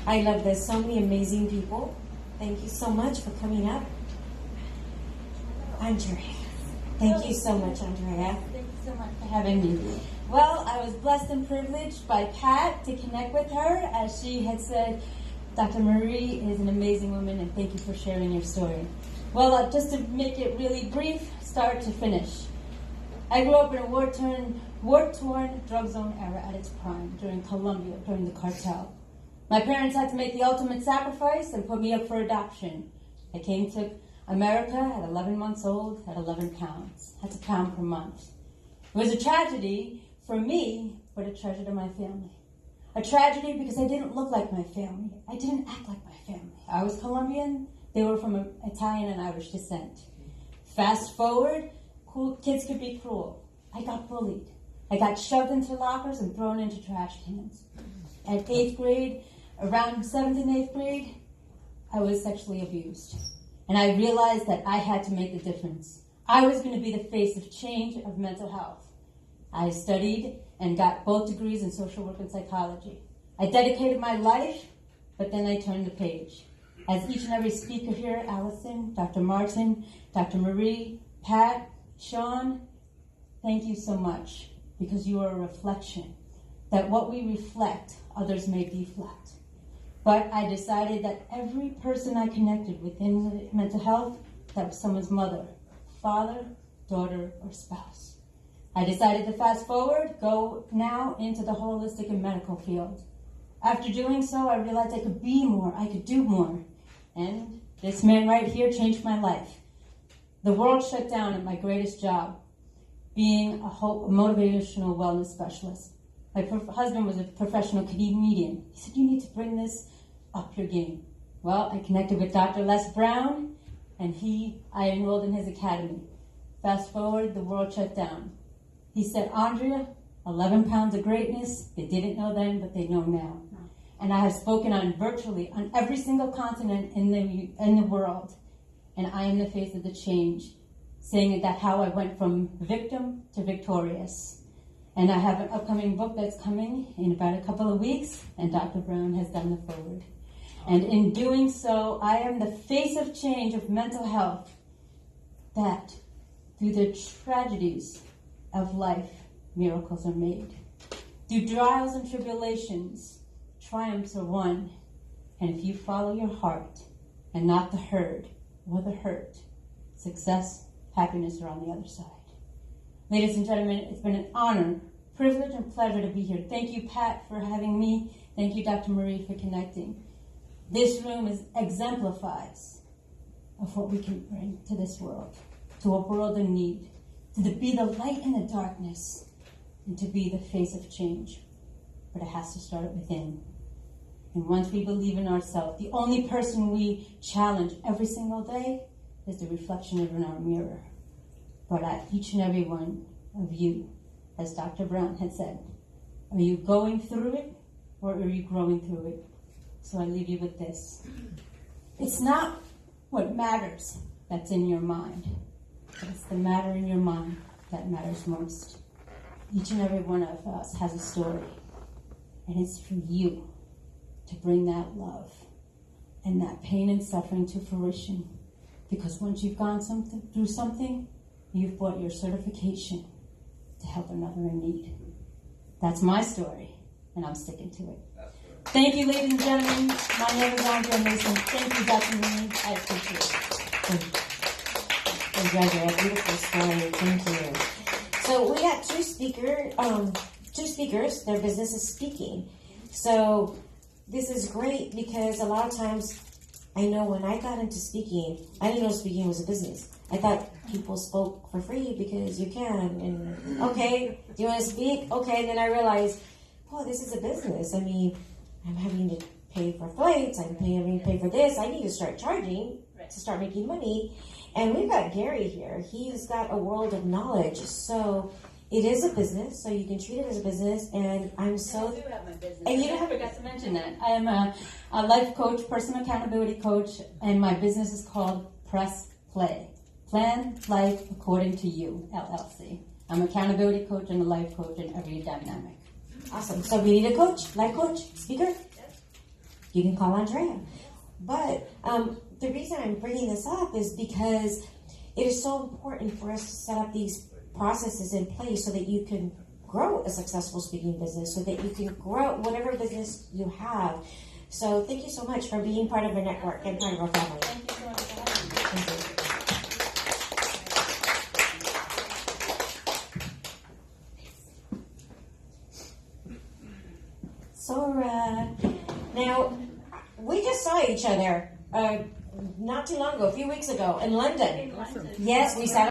I love this. So many amazing people. Thank you so much for coming up. Andrea. Thank you so much, Andrea. Thank you so much for having me. Well, I was blessed and privileged by Pat to connect with her. As she had said, Dr. Marie is an amazing woman, and thank you for sharing your story. Well, just to make it really brief, start to finish. I grew up in a war-torn drug zone era at its prime during Colombia, during the cartel. My parents had to make the ultimate sacrifice and put me up for adoption. I came to America at 11 months old, at 11 pounds. That's a pound per month. It was a tragedy for me, but a treasure to my family. A tragedy because I didn't look like my family. I didn't act like my family. I was Colombian. They were from Italian and Irish descent. Fast forward, kids could be cruel. I got bullied. I got shoved into lockers and thrown into trash cans. At 8th grade, around 7th and 8th grade, I was sexually abused. And I realized that I had to make the difference. I was going to be the face of change of mental health. I studied and got both degrees in social work and psychology. I dedicated my life, but then I turned the page. As each and every speaker here, Allison, Dr. Martin, Dr. Marie, Pat, Sean, thank you so much, because you are a reflection. That what we reflect, others may deflect. But I decided that every person I connected within mental health, that was someone's mother, father, daughter, or spouse. I decided to fast forward, go now into the holistic and medical field. After doing so, I realized I could be more, I could do more. And this man right here changed my life. The world shut down at my greatest job, being a motivational wellness specialist. My husband was a professional comedian. He said, you need to bring this up your game. Well, I connected with Dr. Les Brown, and I enrolled in his academy. Fast forward, the world shut down. He said, Andrea, 11 pounds of greatness. They didn't know then, but they know now. And I have spoken virtually on every single continent in the world. And I am the face of the change, saying that how I went from victim to victorious. And I have an upcoming book that's coming in about a couple of weeks, and Dr. Brown has done the forward. And in doing so, I am the face of change of mental health, that through the tragedies of life, miracles are made. Through trials and tribulations, triumphs are won. And if you follow your heart and not the herd or the hurt, success, happiness are on the other side. Ladies and gentlemen, it's been an honor, privilege, and pleasure to be here. Thank you, Pat, for having me. Thank you, Dr. Marie, for connecting. This room exemplifies of what we can bring to this world, to a world in need, to be the light in the darkness, and to be the face of change. But it has to start within. And once we believe in ourselves, the only person we challenge every single day is the reflection in our mirror. But at each and every one of you, as Dr. Brown had said, are you going through it or are you growing through it? So I leave you with this. It's not what matters that's in your mind, but it's the matter in your mind that matters most. Each and every one of us has a story, and it's for you to bring that love and that pain and suffering to fruition. Because once you've gone through something, you've bought your certification to help another in need. That's my story, and I'm sticking to it. Thank you, ladies and gentlemen. My name is Andrea Mason. Thank you, Dr. Marie. I appreciate it. Thank you, Andrea. Beautiful story. Thank you. So we got two speakers. Their business is speaking. So this is great because a lot of times, I know when I got into speaking, I didn't know speaking was a business. I thought people spoke for free because you can. And okay, do you want to speak? Okay, and then I realized, oh, this is a business. I mean, I'm having to pay for flights. I'm having to pay for this. I need to start charging to start making money. And we've got Gary here. He's got a world of knowledge. So it is a business. So you can treat it as a business. And I'm so... I do have my business. And you I forgot to mention that. I am a life coach, personal accountability coach, and my business is called Press Play. Plan Life According to You, LLC. I'm an accountability coach and a life coach in every dynamic. Awesome. So we need a coach, life coach, speaker? Yes. you can call Andrea. But the reason I'm bringing this up is because it is so important for us to set up these processes in place so that you can grow a successful speaking business, so that you can grow whatever business you have. So thank you so much for being part of our network and part of our family. Thank you so much for having me. Sora. Now, we just saw each other not too long ago, a few weeks ago in London. In London. Yes, we sat